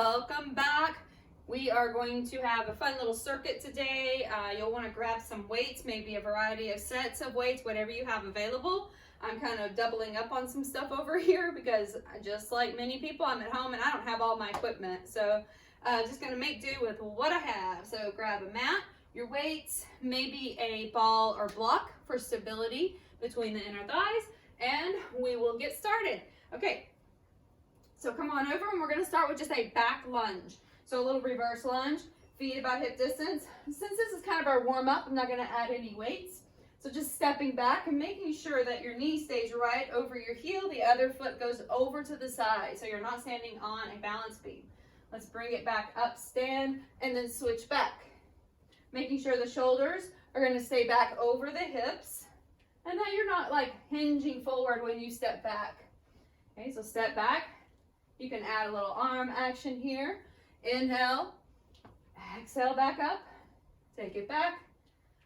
welcome back. We are going to have a fun little circuit today. You'll want to grab some weights, maybe a variety of sets of weights, whatever you have available. I'm kind of doubling up on some stuff over here because just like many people, I'm at home and I don't have all my equipment. So just going to make do with what I have. So grab a mat, your weights, maybe a ball or block for stability between the inner thighs, and we will get started. Okay. So come on over and we're going to start with just a back lunge. So a little reverse lunge, feet about hip distance. Since this is kind of our warm up, I'm not going to add any weights. So just stepping back and making sure that your knee stays right over your heel. The other foot goes over to the side. So you're not standing on a balance beam. Let's bring it back up, stand, and then switch back. Making sure the shoulders are going to stay back over the hips and that you're not like hinging forward when you step back. Okay, so step back. You can add a little arm action here. Inhale, exhale back up, take it back.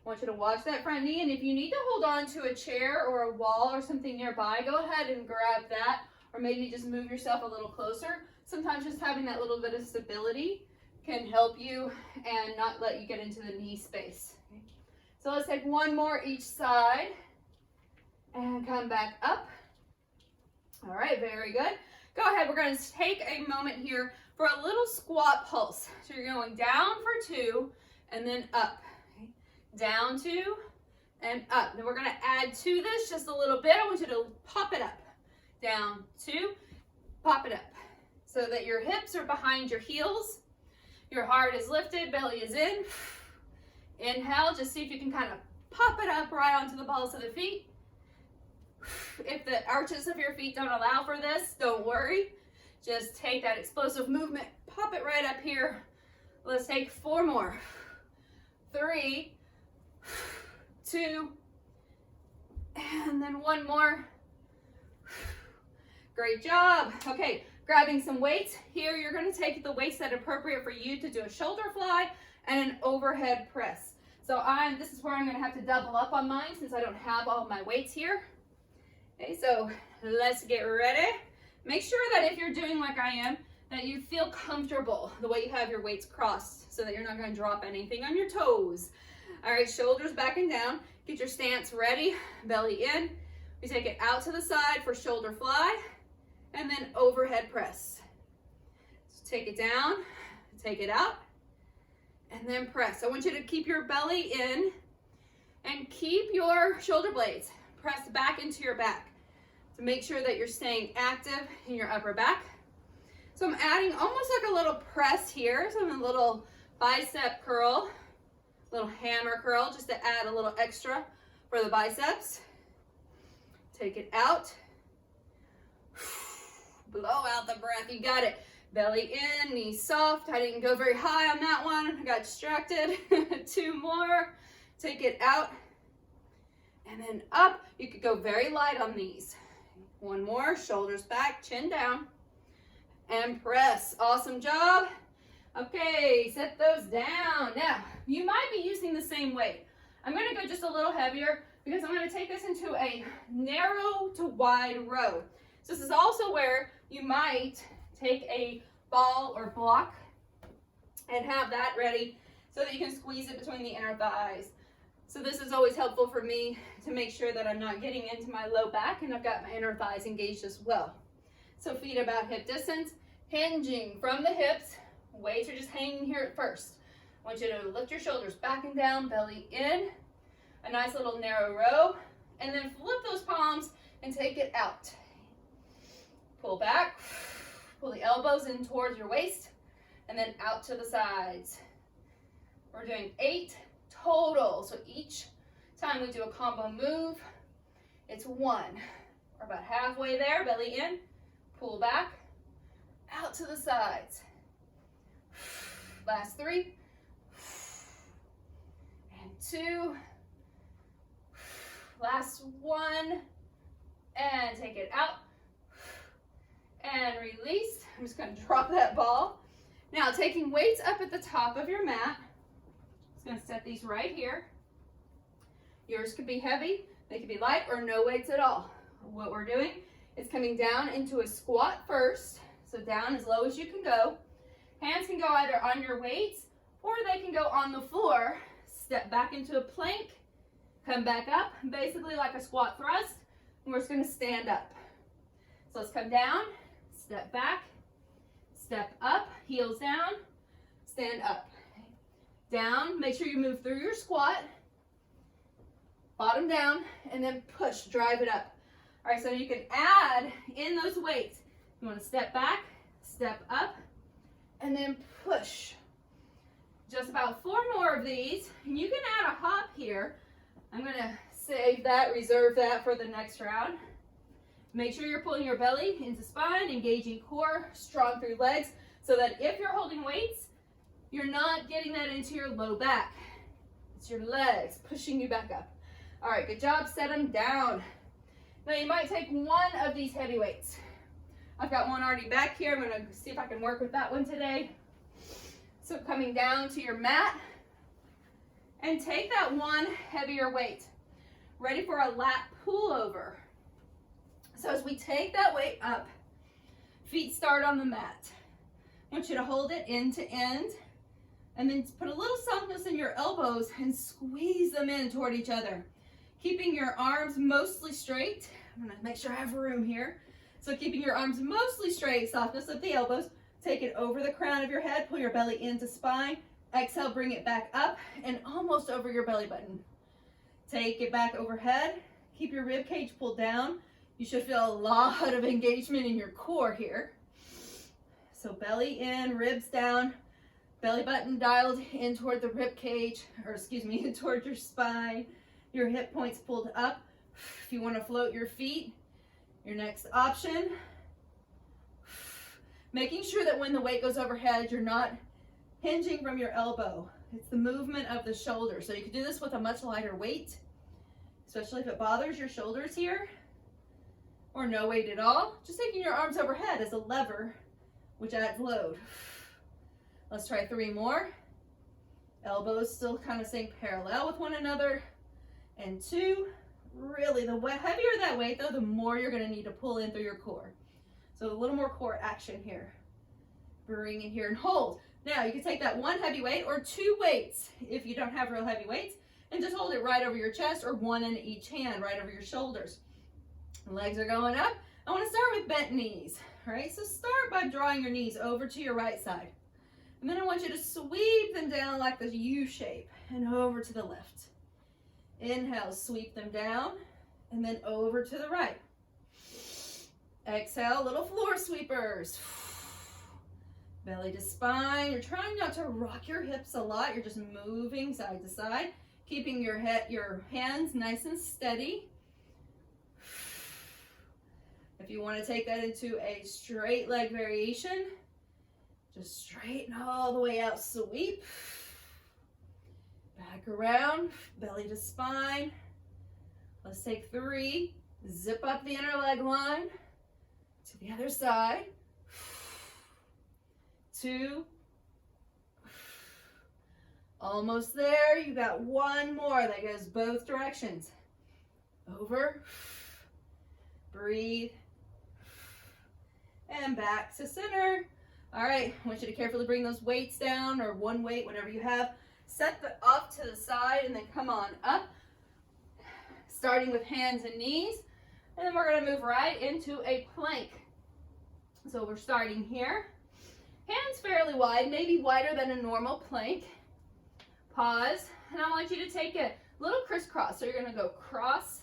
I want you to watch that front knee, and if you need to hold on to a chair or a wall or something nearby, go ahead and grab that, or maybe just move yourself a little closer. Sometimes just having that little bit of stability can help you and not let you get into the knee space. Okay. So let's take one more each side and come back up. All right, very good. Go ahead, we're going to take a moment here for a little squat pulse. So you're going down for 2 and then up. Okay. Down 2 and up. Then we're going to add to this just a little bit. I want you to pop it up. Down 2, pop it up. So that your hips are behind your heels. Your heart is lifted, belly is in. Inhale, just see if you can kind of pop it up right onto the balls of the feet. If the arches of your feet don't allow for this, don't worry. Just take that explosive movement, pop it right up here. Let's take 4 more. 3, 2, and then 1 more. Great job. Okay, grabbing some weights. Here you're going to take the weights that are appropriate for you to do a shoulder fly and an overhead press. So this is where I'm going to have to double up on mine since I don't have all my weights here. Okay, so let's get ready. Make sure that if you're doing like I am, that you feel comfortable the way you have your weights crossed so that you're not going to drop anything on your toes. All right, shoulders back and down. Get your stance ready, belly in. We take it out to the side for shoulder fly and then overhead press. So take it down, take it out, and then press. I want you to keep your belly in and keep your shoulder blades pressed back into your back to make sure that you're staying active in your upper back. So I'm adding almost like a little press here, so I'm a little bicep curl, little hammer curl, just to add a little extra for the biceps. Take it out. Blow out the breath. You got it. Belly in, knees soft. I didn't go very high on that one. I got distracted. 2 more. Take it out. And then up. You could go very light on these. 1 more. Shoulders back, chin down. And press. Awesome job. Okay, set those down. Now, you might be using the same weight. I'm going to go just a little heavier because I'm going to take this into a narrow to wide row. So this is also where you might take a ball or block and have that ready so that you can squeeze it between the inner thighs. So this is always helpful for me to make sure that I'm not getting into my low back and I've got my inner thighs engaged as well. So feet about hip distance, hinging from the hips. Weights are just hanging here at first. I want you to lift your shoulders back and down, belly in, a nice little narrow row, and then flip those palms and take it out. Pull back, pull the elbows in towards your waist, and then out to the sides. We're doing 8 total. So each time we do a combo move, it's 1. We're about halfway there, belly in, pull back, out to the sides. Last 3, and 2, last 1, and take it out, and release. I'm just going to drop that ball. Now taking weights up at the top of your mat, just going to set these right here. Yours could be heavy, they could be light, or no weights at all. What we're doing is coming down into a squat first, so down as low as you can go, Hands can go either on your weights or they can go on the floor. Step back into a plank, come back up, basically like a squat thrust, and we're just gonna stand up. So let's come down, step back, step up, heels down, stand up. Down, make sure you move through your squat, bottom down, and then push, drive it up. All right, so you can add in those weights. You wanna step back, step up, and then push. Just about 4 more of these, and you can add a hop here. I'm gonna save that, reserve that for the next round. Make sure you're pulling your belly into spine, engaging core, strong through legs, so that if you're holding weights, you're not getting that into your low back. It's your legs pushing you back up. All right, good job, set them down. Now you might take one of these heavy weights. I've got one already back here. I'm gonna see if I can work with that one today. So coming down to your mat, and take that one heavier weight. Ready for a lat pullover. So as we take that weight up, feet start on the mat. I want you to hold it end to end, and then put a little softness in your elbows and squeeze them in toward each other. Keeping your arms mostly straight. I'm gonna make sure I have room here. So keeping your arms mostly straight, softness of the elbows. Take it over the crown of your head, pull your belly into spine. Exhale, bring it back up and almost over your belly button. Take it back overhead. Keep your rib cage pulled down. You should feel a lot of engagement in your core here. So belly in, ribs down, belly button dialed in toward the rib cage, or excuse me, in toward your spine. Your hip points pulled up. If you want to float your feet, your next option. Making sure that when the weight goes overhead, you're not hinging from your elbow. It's the movement of the shoulder. So you can do this with a much lighter weight, especially if it bothers your shoulders here, or no weight at all. Just taking your arms overhead as a lever, which adds load. Let's try 3 more. Elbows still kind of staying parallel with one another. And 2. Really, the heavier that weight though, the more you're gonna need to pull in through your core. So a little more core action here. Bring it here and hold. Now you can take that one heavy weight or 2 weights if you don't have real heavy weights, and just hold it right over your chest, or one in each hand right over your shoulders. The legs are going up. I want to start with bent knees, right? So start by drawing your knees over to your right side. And then I want you to sweep them down like the U shape and over to the left. Inhale, sweep them down, and then over to the right. Exhale, little floor sweepers. Belly to spine. You're trying not to rock your hips a lot. You're just moving side to side, keeping your hands nice and steady. If you want to take that into a straight leg variation, just straighten all the way out, sweep. Back around, belly to spine. Let's take 3. Zip up the inner leg line to the other side. 2. Almost there. You got 1 more that goes both directions. Over. Breathe. And back to center. All right, I want you to carefully bring those weights down, or 1 weight, whatever you have. Set the off to the side and then come on up. Starting with hands and knees. And then we're going to move right into a plank. So we're starting here. Hands fairly wide, maybe wider than a normal plank. Pause, and I want you to take a little crisscross. So you're going to go cross,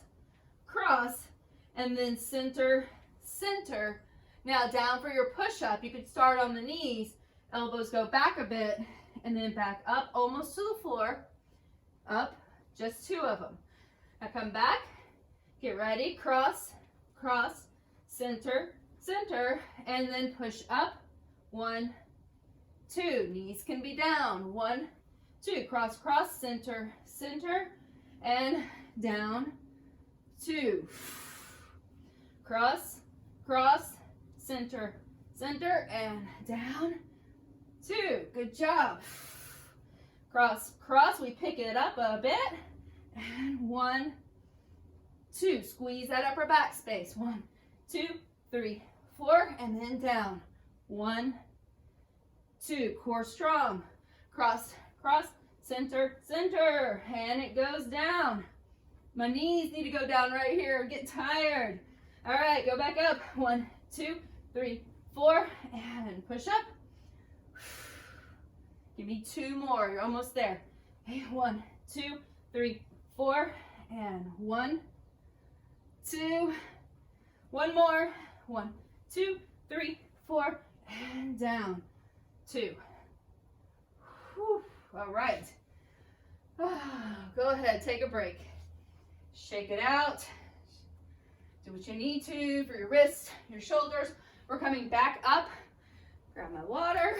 cross, and then center, center. Now down for your push-up, you could start on the knees, elbows go back a bit, and then back up almost to the floor. Up, just 2 of them. Now come back, get ready, cross, cross, center, center, and then push up. 1, 2. Knees can be down. 1, 2. Cross, cross, center, center, and down. 2. Cross, cross, center, center, and down. 2. Good job. Cross, cross. We pick it up a bit. And 1, 2. Squeeze that upper back space. 1, 2, 3, 4, and then down. 1, 2, core strong, cross, cross, center, center, and it goes down. My knees need to go down right here, get tired. All right, go back up, 1, 2, 3, 4, and push up. Give me 2 more, you're almost there. Okay, 1, 2, 3, 4, and 1, 2, 1 more, 1, 2, 3, 4, and down, 2. Whew. All right, go ahead, take a break. Shake it out, do what you need to for your wrists, your shoulders. We're coming back up, grab my water.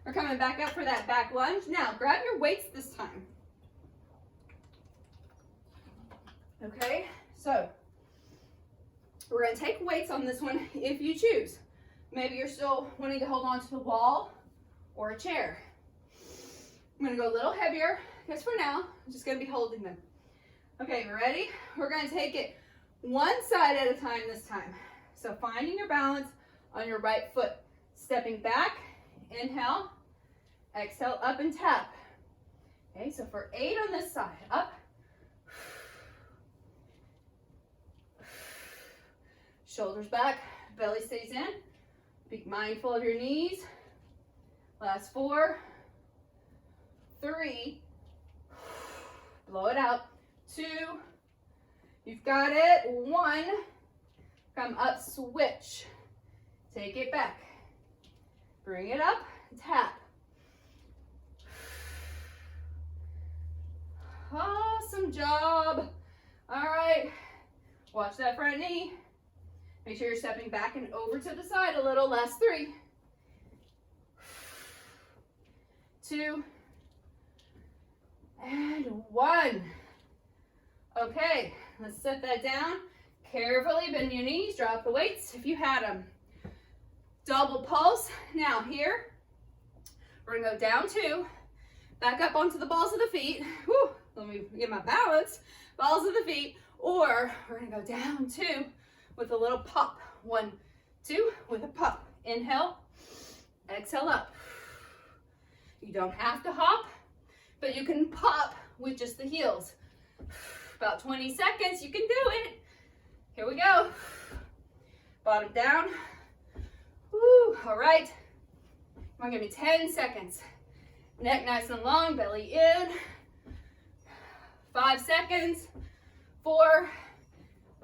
We're coming back up for that back lunge. Now, grab your weights this time. Okay, so we're gonna take weights on this one if you choose. Maybe you're still wanting to hold on to the wall or a chair. I'm gonna go a little heavier, because for now, I'm just gonna be holding them. Okay, we're ready? We're gonna take it one side at a time this time. So finding your balance on your right foot. Stepping back, inhale, exhale, up and tap. Okay, so for 8 on this side, up. Shoulders back, belly stays in. Be mindful of your knees. Last 4, 3, blow it out, 2, you've got it, 1, come up, switch, take it back, bring it up, tap. Awesome job. All right, watch that front knee. Make sure you're stepping back and over to the side a little. Last 3, 2, and 1. Okay, let's set that down. Carefully bend your knees, drop the weights if you had them. Double pulse. Now here, we're gonna go down 2, back up onto the balls of the feet. Whew, let me get my balance. Balls of the feet, or we're gonna go down 2 with a little pop. 1, 2, with a pop. Inhale, exhale up. You don't have to hop, but you can pop with just the heels. About 20 seconds, you can do it. Here we go. Bottom down. Woo, all right. Come on, give me 10 seconds. Neck nice and long, belly in. 5 seconds. 4,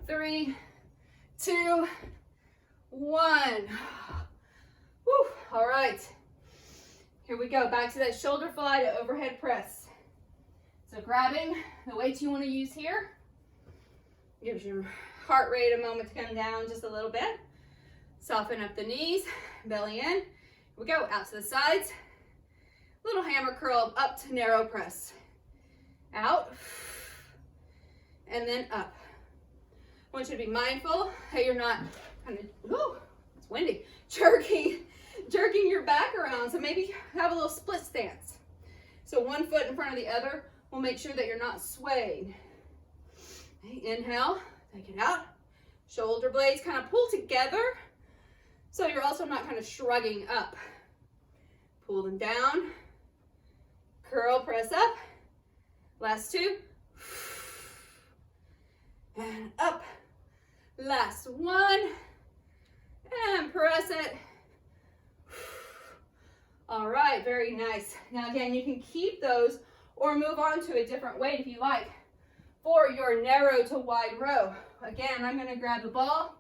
3, 2, 1. Woo, all right. Here we go, back to that shoulder fly to overhead press. So grabbing the weights you want to use here, gives your heart rate a moment to come down just a little bit. Soften up the knees, belly in. Here we go, out to the sides. Little hammer curl up to narrow press. Out, and then up. I want you to be mindful that you're not kind of, whoo, it's windy, jerking your back around. So maybe have a little split stance. So 1 foot in front of the other will make sure that you're not swaying. Okay, inhale, take it out. Shoulder blades kind of pull together, so you're also not kind of shrugging up. Pull them down, curl, press up. Last 2. And up. Last 1. And press it. All right, very nice. Now again, you can keep those or move on to a different weight if you like for your narrow to wide row. Again, I'm gonna grab the ball.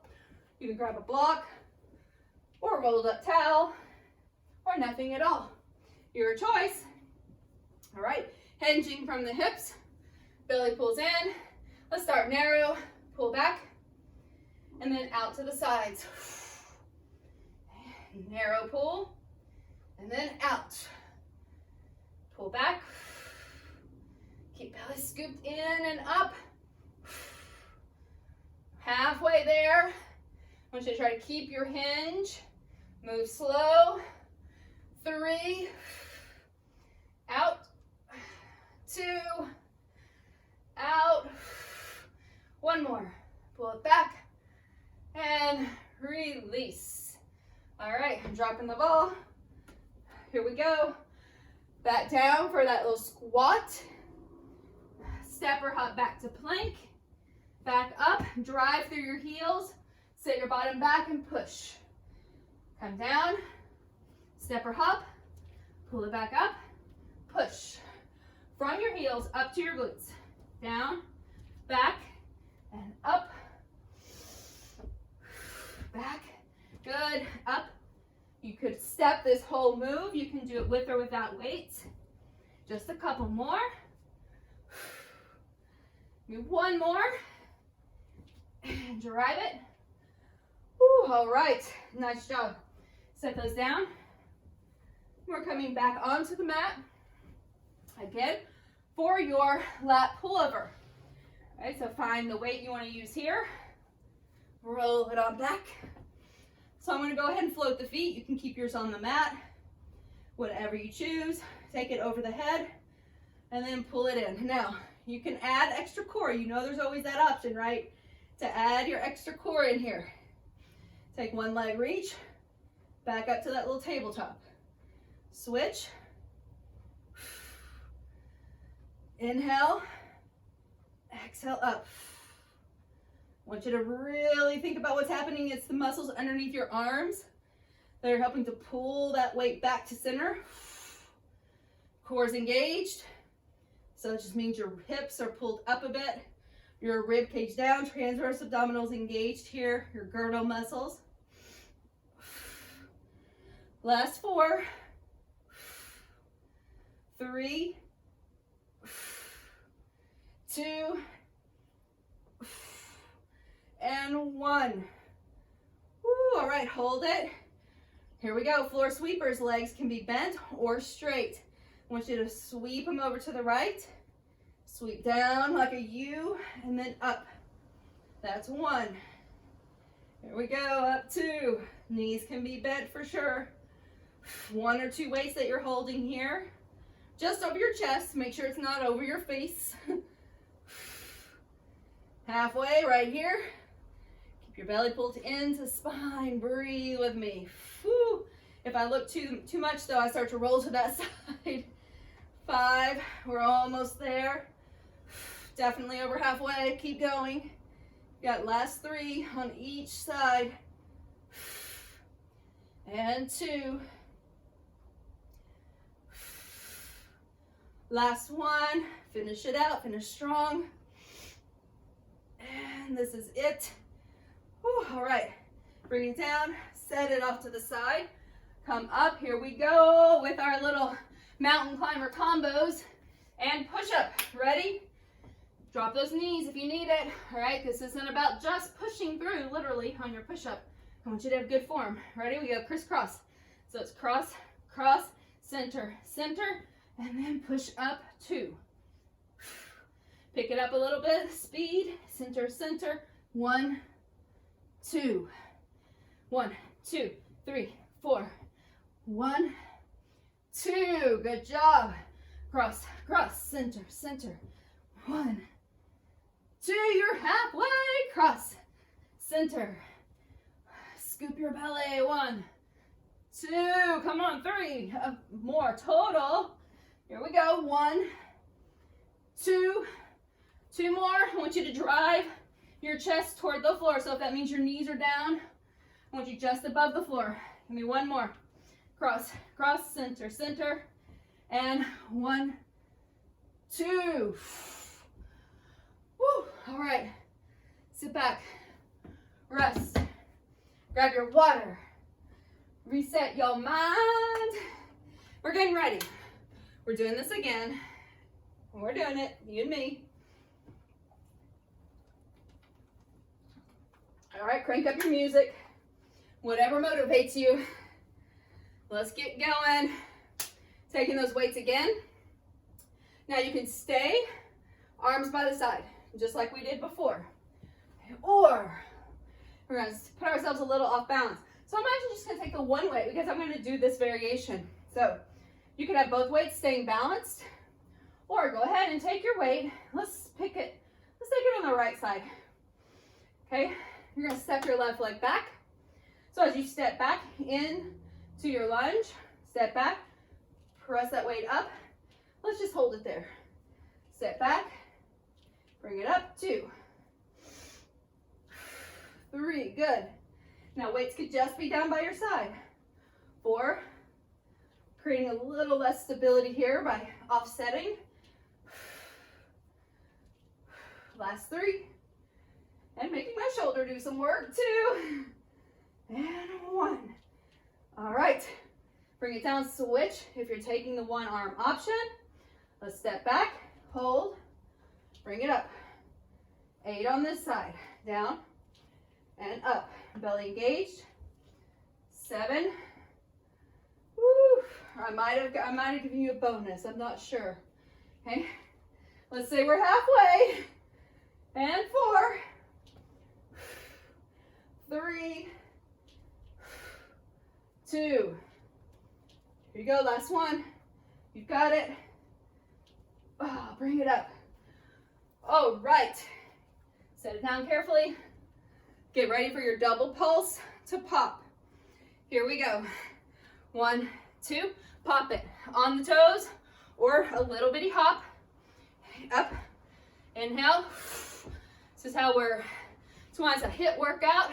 You can grab a block or a rolled up towel or nothing at all. Your choice. All right, hinging from the hips, belly pulls in. Let's start narrow, pull back, and then out to the sides. Narrow pull, and then out. Pull back. Keep belly scooped in and up. Halfway there. I want you to try to keep your hinge. Move slow. 3. Out. 2. Out. 1 more. Pull it back. And release. All right, I'm dropping the ball. Here we go. Back down for that little squat. Step or hop back to plank. Back up, drive through your heels. Sit your bottom back and push. Come down, step or hop, pull it back up, push. From your heels up to your glutes. Down, back, and up. Back, good, up. You could step this whole move. You can do it with or without weights. Just a couple more. Maybe one more. And drive it. Whew, all right, nice job. Set those down. We're coming back onto the mat. Again, for your lat pullover. All right, so find the weight you want to use here. Roll it on back. So I'm going to go ahead and float the feet. You can keep yours on the mat. Whatever you choose. Take it over the head and then pull it in. Now, you can add extra core. You know there's always that option, right? To add your extra core in here. Take one leg reach. Back up to that little tabletop. Switch. Inhale. Exhale up. I want you to really think about what's happening. It's the muscles underneath your arms that are helping to pull that weight back to center. Core's engaged. So it just means your hips are pulled up a bit. Your rib cage down, transverse abdominals engaged here, your girdle muscles. Last 4, 3, 2, and 1. Woo, all right, hold it. Here we go, floor sweepers. Legs can be bent or straight. I want you to sweep them over to the right. Sweep down like a U and then up. That's 1. Here we go, up 2. Knees can be bent for sure. 1 or 2 weights that you're holding here. Just over your chest, make sure it's not over your face. Halfway right here. Keep your belly pulled into spine, breathe with me. Whew. If I look too much though, I start to roll to that side. 5, we're almost there. Definitely over halfway, keep going. Got last 3 on each side. And 2. Last 1, finish it out, finish strong. And this is it. Whew, all right, bring it down, set it off to the side. Come up, here we go with our little mountain climber combos and push up. Ready? Drop those knees if you need it. All right, this isn't about just pushing through literally on your push up. I want you to have good form. Ready? We go crisscross. So it's cross, cross, center, center, and then push up 2. Pick it up a little bit, speed, center, center, 1, 2, 1, 2, 3, 4, 1, 2, good job. Cross, cross, center, center, 1, 2, you're halfway, cross, center, scoop your belly, 1, 2, come on, 3, more total. Here we go, 1, 2, 2 more. I want you to drive your chest toward the floor. So if that means your knees are down, I want you just above the floor. Give me 1 more. Cross, cross, center, center, and 1, 2. Woo. All right, sit back, rest, grab your water, reset your mind. We're getting ready. We're doing this again. We're doing it, you and me. All right, crank up your music. Whatever motivates you. Let's get going. Taking those weights again. Now you can stay, arms by the side, just like we did before. Or we're gonna put ourselves a little off balance. So I'm actually just gonna take the 1 weight because I'm gonna do this variation. So you can have both weights staying balanced, or go ahead and take your weight. Let's take it on the right side. Okay, you're gonna step your left leg back. So as you step back in to your lunge, step back, Press that weight up. Let's just hold it there. Step back. Bring it up. 2, 3, good. Now weights could just be down by your side. 4, creating a little less stability here by offsetting. Last 3, and making my shoulder do some work. 2, and 1. All right, bring it down, switch. If you're taking the one arm option, let's step back, hold, bring it up. 8 on this side, down and up. Belly engaged. 7. Woo. I might have given you a bonus. I'm not sure. Okay. Let's say we're halfway. And 4. 3. 2. Here you go. Last one. You've got it. Oh, bring it up. All right. Set it down carefully. Get ready for your double pulse to pop. Here we go. 1, 2, pop it on the toes or a little bitty hop. Up, inhale. This is how it's why it's a HIIT workout.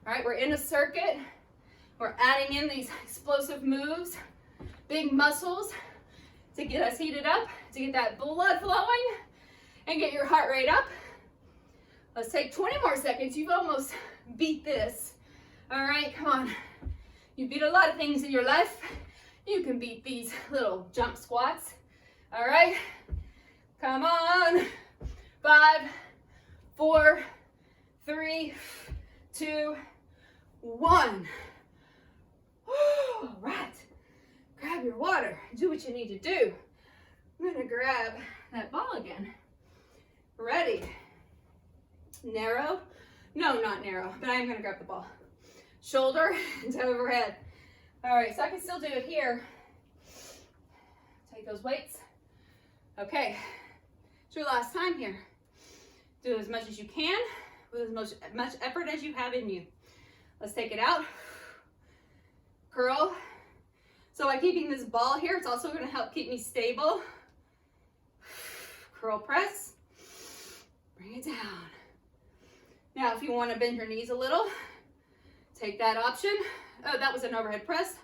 All right, we're in a circuit. We're adding in these explosive moves, big muscles to get us heated up, to get that blood flowing and get your heart rate up. Let's take 20 more seconds. You've almost beat this. All right, come on. You beat a lot of things in your life. You can beat these little jump squats. All right, come on. 5, 4, 3, 2, 1. All right, grab your water. Do what you need to do. I'm gonna grab that ball again. Ready. Narrow. No, not narrow, but I'm gonna grab the ball. Shoulder to overhead. All right, so I can still do it here. Take those weights. Okay, it's your last time here. Do as much as you can with as much effort as you have in you. Let's take it out. Curl. So by keeping this ball here, it's also gonna help keep me stable. Curl press. Bring it down. Now, if you want to bend your knees a little, take that option. Oh, that was an overhead press.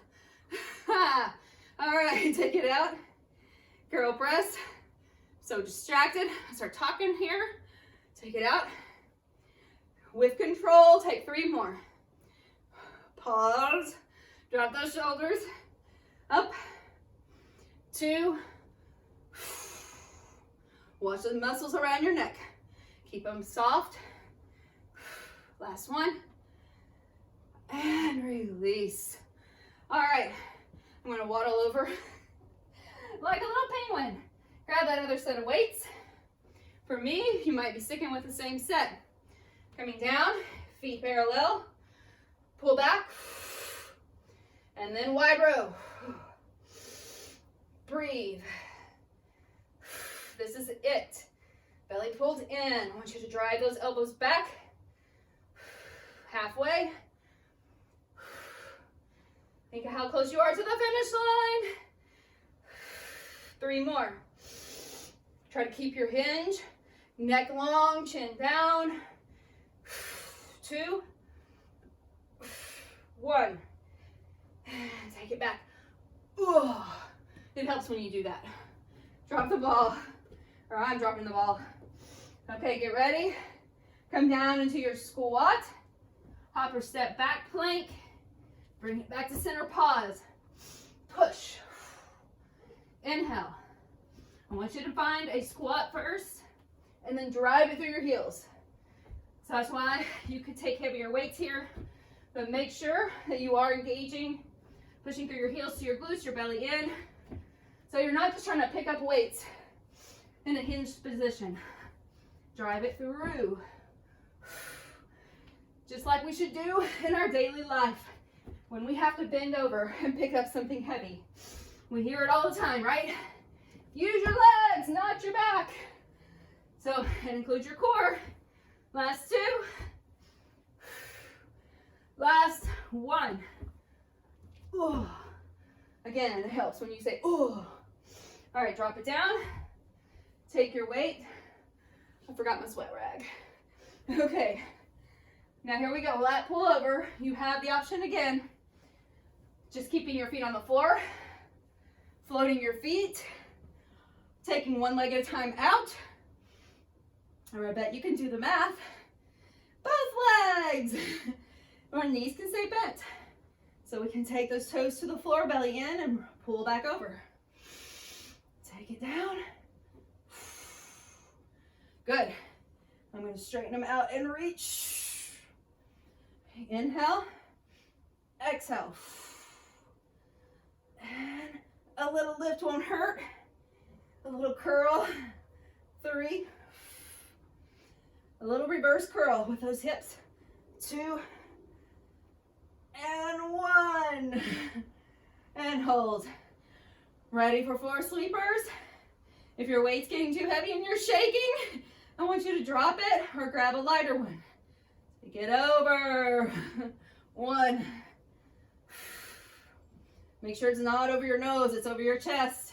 All right, take it out. Curl press. So distracted. I start talking here. Take it out. With control, take 3 more. Pause. Drop those shoulders. Up. 2. Watch the muscles around your neck. Keep them soft. Last one. And release. All right. I'm going to waddle over like a little penguin. Grab that other set of weights. For me, you might be sticking with the same set. Coming down, feet parallel. Pull back. And then wide row. Breathe. This is it. Belly pulled in. I want you to drive those elbows back. Halfway. Think of how close you are to the finish line. 3 more. Try to keep your hinge. Neck long, chin down. 2, 1. Take it back. Ooh. It helps when you do that. Drop the ball. Or I'm dropping the ball. Okay, get ready. Come down into your squat. Hop or step back plank. Bring it back to center, pause. Push. Inhale. I want you to find a squat first and then drive it through your heels. So that's why you could take heavier weights here, but make sure that you are engaging, pushing through your heels to your glutes, your belly in. So you're not just trying to pick up weights in a hinged position. Drive it through. Just like we should do in our daily life when we have to bend over and pick up something heavy. We hear it all the time, right? Use your legs, not your back. So, and include your core. Last 2. Last 1. Ooh. Again, it helps when you say, oh. All right, drop it down. Take your weight. I forgot my sweat rag. Okay, now here we go, lat pull over. You have the option again, just keeping your feet on the floor, floating your feet, taking one leg at a time out. Or I bet you can do the math. Both legs. Our knees can stay bent. So we can take those toes to the floor, belly in, and pull back over. Take it down. Good. I'm going to straighten them out and reach. Inhale. Exhale. And a little lift won't hurt. A little curl. 3. A little reverse curl with those hips. 2. And 1. And hold. Ready for floor sleepers? If your weight's getting too heavy and you're shaking, I want you to drop it or grab a lighter one. Take it over. 1. Make sure it's not over your nose, it's over your chest.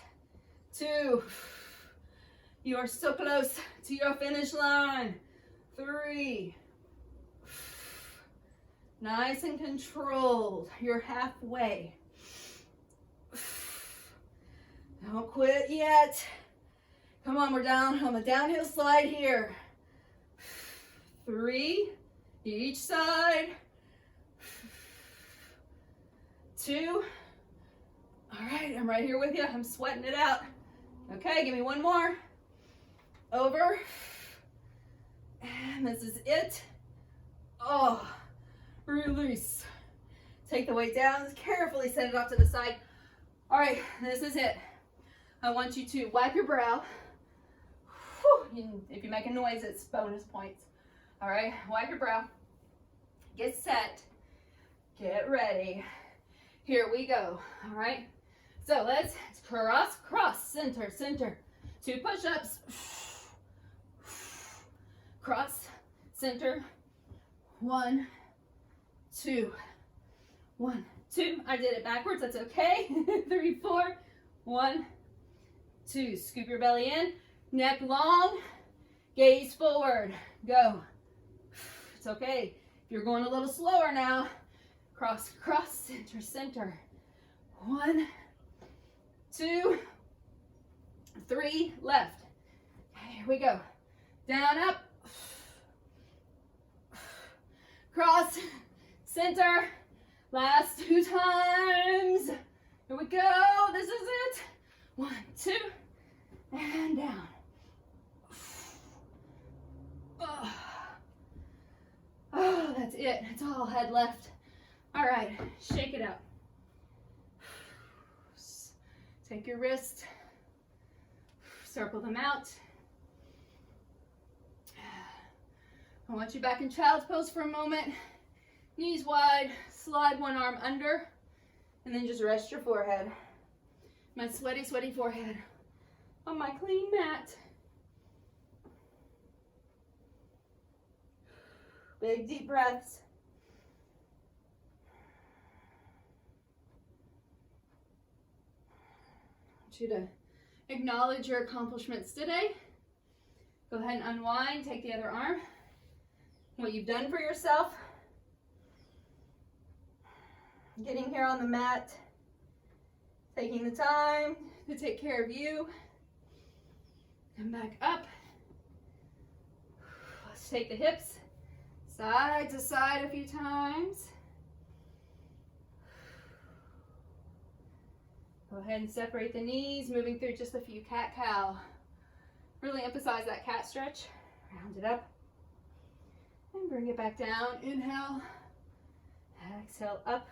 2. You are so close to your finish line. 3. Nice and controlled. You're halfway. Don't quit yet. Come on, we're down on the downhill slide here. 3, each side. 2. All right, I'm right here with you. I'm sweating it out. Okay, give me one more. Over. And this is it. Oh, release. Take the weight down, carefully set it off to the side. All right, this is it. I want you to wipe your brow. Whew. If you make a noise, it's bonus points. All right, wipe your brow. Get set. Get ready. Here we go. All right, so let's cross, center, center. 2 push-ups. Cross, center. 1, 2. 1, 2. I did it backwards. That's okay. 3, 4. 1, 2. Scoop your belly in. Neck long. Gaze forward. Go. It's okay. If you're going a little slower now, cross, center, center. 1, 2, 3. Left. Okay, here we go. Down, up. Cross, center. Last 2 times. Here we go. This is it. 1, 2, and down. Oh, that's it. It's all head left. All right, shake it out. Take your wrist. Circle them out. I want you back in child's pose for a moment. Knees wide, slide one arm under, and then just rest your forehead. My sweaty, sweaty forehead on my clean mat. Big deep breaths. I want you to acknowledge your accomplishments today. Go ahead and unwind, take the other arm. What you've done for yourself. Getting here on the mat. Taking the time to take care of you. Come back up. Let's take the hips side to side a few times. Go ahead and separate the knees, moving through just a few cat-cow. Really emphasize that cat stretch. Round it up. And bring it back down. Inhale. Exhale up.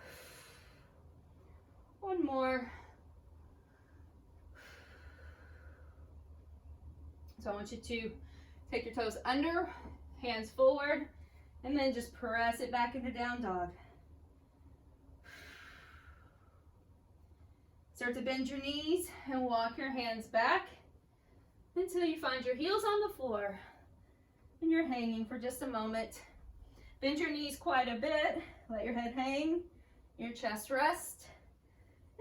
One more. So I want you to take your toes under, hands forward, and then just press it back into down dog. Start to bend your knees and walk your hands back until you find your heels on the floor and you're hanging for just a moment. Bend your knees quite a bit. Let your head hang, your chest rest,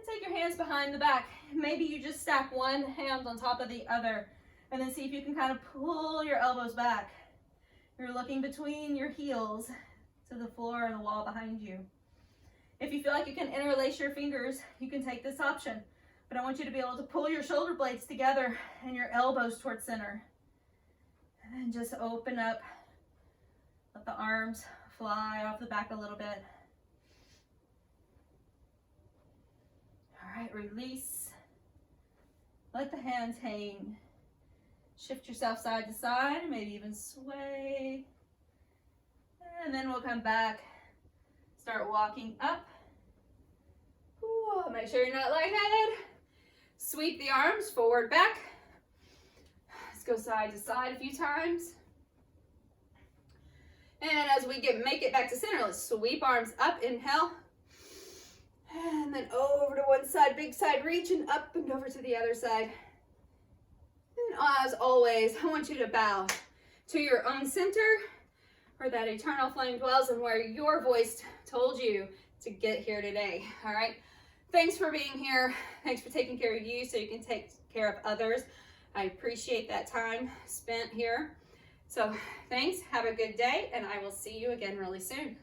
And take your hands behind the back. Maybe you just stack one hand on top of the other, and then see if you can kind of pull your elbows back. You're looking between your heels to the floor or the wall behind you. If you feel like you can interlace your fingers, you can take this option. But I want you to be able to pull your shoulder blades together and your elbows towards center. And just open up. Let the arms fly off the back a little bit. All right, release. Let the hands hang. Shift yourself side to side, maybe even sway. And then we'll come back. Start walking up. Ooh, make sure you're not lightheaded. Sweep the arms forward, back. Let's go side to side a few times. And as we make it back to center, let's sweep arms up, inhale. And then over to one side, big side reach, and up and over to the other side. And as always, I want you to bow to your own center, where that eternal flame dwells and where your voice told you to get here today. All right. Thanks for being here. Thanks for taking care of you so you can take care of others. I appreciate that time spent here. So thanks. Have a good day, and I will see you again really soon.